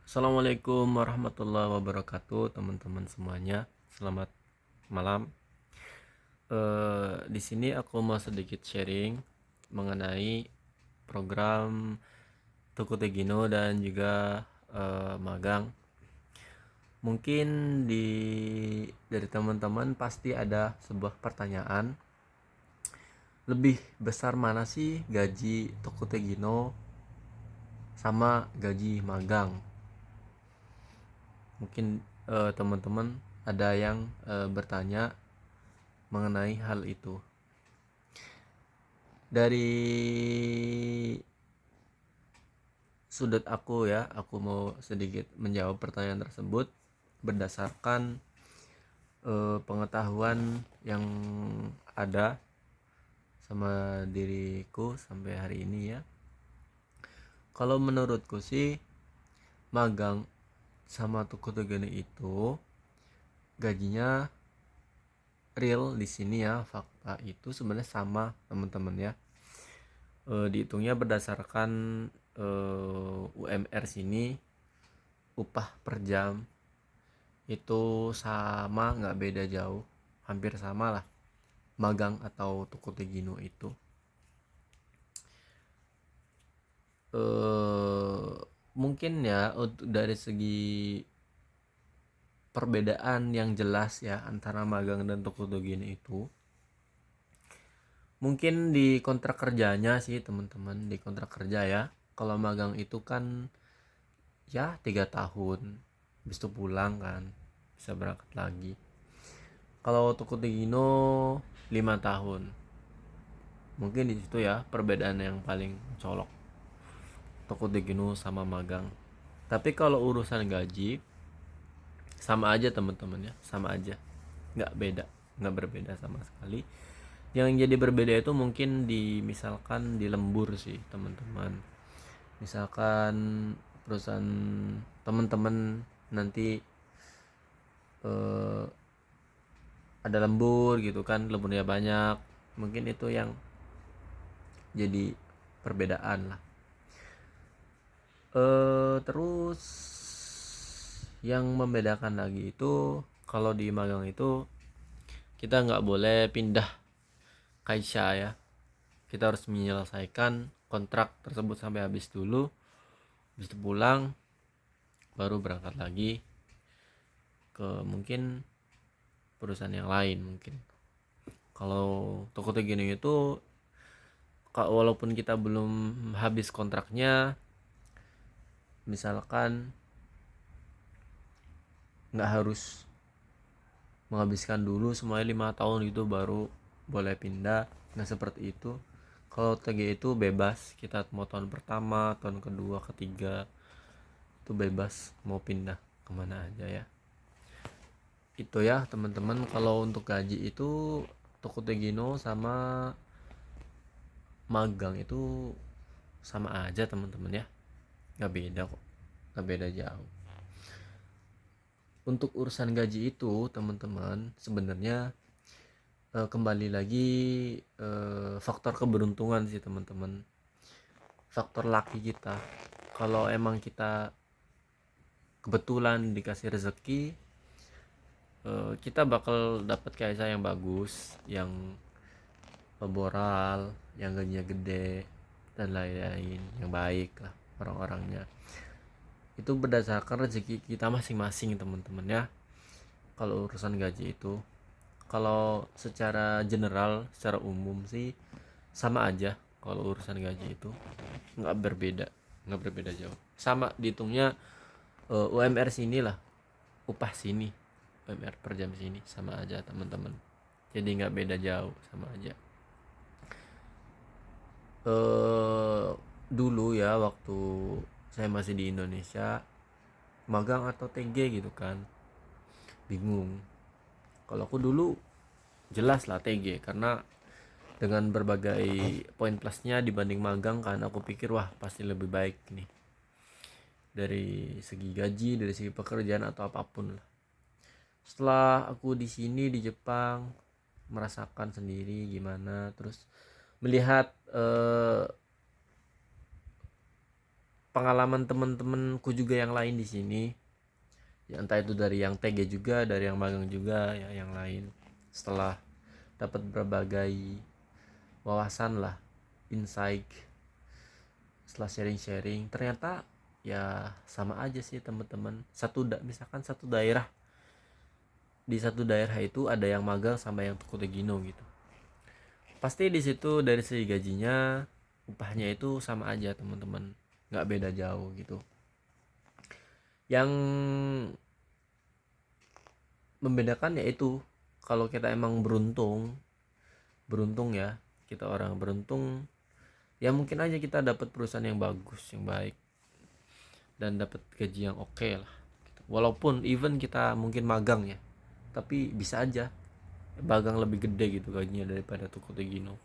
Assalamualaikum warahmatullahi wabarakatuh, teman-teman semuanya. Selamat malam. Di sini aku mau sedikit sharing mengenai program Tuku Tegino dan juga magang. Mungkin dari teman-teman pasti ada sebuah pertanyaan, lebih besar mana sih gaji Tuku Tegino sama gaji magang? Mungkin teman-teman ada yang bertanya mengenai hal itu. Dari sudut aku ya, aku mau sedikit menjawab pertanyaan tersebut berdasarkan pengetahuan yang ada sama diriku sampai hari ini ya. Kalau menurutku sih magang sama Tuku Tegene itu gajinya real di sini ya, fakta itu sebenarnya sama teman-teman ya. Dihitungnya berdasarkan UMR sini, upah per jam itu sama, nggak beda jauh, hampir sama lah magang atau Tuku Tegino itu. Mungkin ya untuk dari segi perbedaan yang jelas ya antara magang dan Tuku Tegino itu, mungkin di kontrak kerjanya sih teman-teman, di kontrak kerja ya. Kalau magang itu kan ya 3 tahun, habis itu pulang kan, bisa berangkat lagi. Kalau Tuku Tegino 5 tahun, mungkin di situ ya perbedaan yang paling colok Tuku Tegino sama magang. Tapi kalau urusan gaji sama aja teman-teman ya, sama aja, nggak beda, nggak berbeda sama sekali. Yang jadi berbeda itu mungkin misalkan di lembur sih teman-teman. Misalkan perusahaan teman-teman nanti eh, ada lembur gitu kan, lemburnya banyak, mungkin itu yang jadi perbedaan lah. Terus yang membedakan lagi itu kalau di magang itu kita nggak boleh pindah kaisha ya, kita harus menyelesaikan kontrak tersebut sampai habis dulu, habis itu pulang baru berangkat lagi ke mungkin perusahaan yang lain. Mungkin kalau toko gini itu walaupun kita belum habis kontraknya, misalkan nggak harus menghabiskan dulu semuanya 5 tahun gitu baru boleh pindah, nggak seperti itu. Kalau TG itu bebas, kita mau tahun pertama, tahun kedua, ketiga itu bebas mau pindah kemana aja ya. Itu ya teman-teman, kalau untuk gaji itu Toko Tegino sama magang itu sama aja teman-teman ya, nggak beda kok, nggak beda jauh. Untuk urusan gaji itu teman-teman sebenarnya kembali lagi faktor keberuntungan sih teman-teman, faktor laki kita. Kalau emang kita kebetulan dikasih rezeki, kita bakal dapat KSA yang bagus, yang moral, yang gajinya gede dan lain-lain, yang baik lah orang-orangnya. Itu berdasarkan rezeki kita masing-masing teman-teman ya. Kalau urusan gaji itu, kalau secara general, secara umum sih sama aja. Kalau urusan gaji itu nggak berbeda, nggak berbeda jauh, sama dihitungnya. UMR sini lah, upah sini, UMR per jam sini sama aja teman-teman, jadi nggak beda jauh, sama aja. Dulu ya waktu saya masih di Indonesia, magang atau TG gitu kan, bingung. Kalau aku dulu jelas lah TG, karena dengan berbagai poin plusnya dibanding magang kan, aku pikir wah pasti lebih baik nih dari segi gaji, dari segi pekerjaan atau apapun lah. Setelah aku di sini di Jepang merasakan sendiri gimana, terus melihat pengalaman temen-temenku juga yang lain di sini, ya entah itu dari yang TG juga, dari yang magang juga, ya yang lain, setelah dapat berbagai wawasan lah, insight, setelah sharing-sharing ternyata ya sama aja sih teman-teman. Misalkan di satu daerah itu ada yang magang sama yang Tukutegino gitu, pasti di situ dari segi gajinya, upahnya itu sama aja teman-teman, nggak beda jauh gitu. Yang membedakan yaitu kalau kita emang beruntung ya, kita orang beruntung, ya mungkin aja kita dapat perusahaan yang bagus, yang baik, dan dapat gaji yang oke lah gitu. Walaupun even kita mungkin magang ya, tapi bisa aja magang lebih gede gitu gajinya daripada Tukutegino,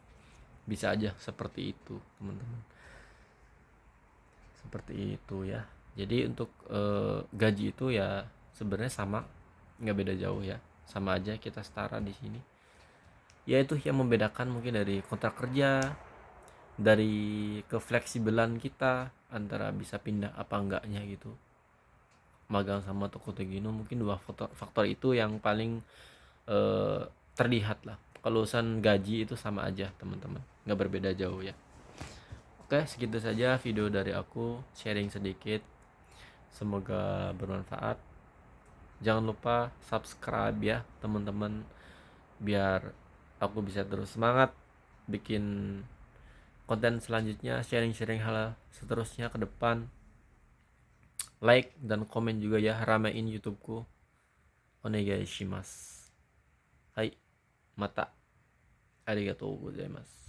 bisa aja seperti itu teman-teman, seperti itu ya. Jadi untuk gaji itu ya sebenarnya sama, nggak beda jauh ya, sama aja, kita setara di sini. Ya itu yang membedakan mungkin dari kontrak kerja, dari kefleksibelan kita antara bisa pindah apa enggaknya gitu. Magang sama Tokotegino mungkin dua faktor itu yang paling terlihat lah. Kalau urusan gaji itu sama aja teman-teman, nggak berbeda jauh ya. Oke, segitu saja video dari aku, sharing sedikit, semoga bermanfaat. Jangan lupa subscribe ya teman-teman, biar aku bisa terus semangat bikin konten selanjutnya, sharing-sharing hal seterusnya ke depan. Like dan komen juga ya, ramein YouTubeku. Onegai shimasu. Hai, mata arigatou gozaimasu.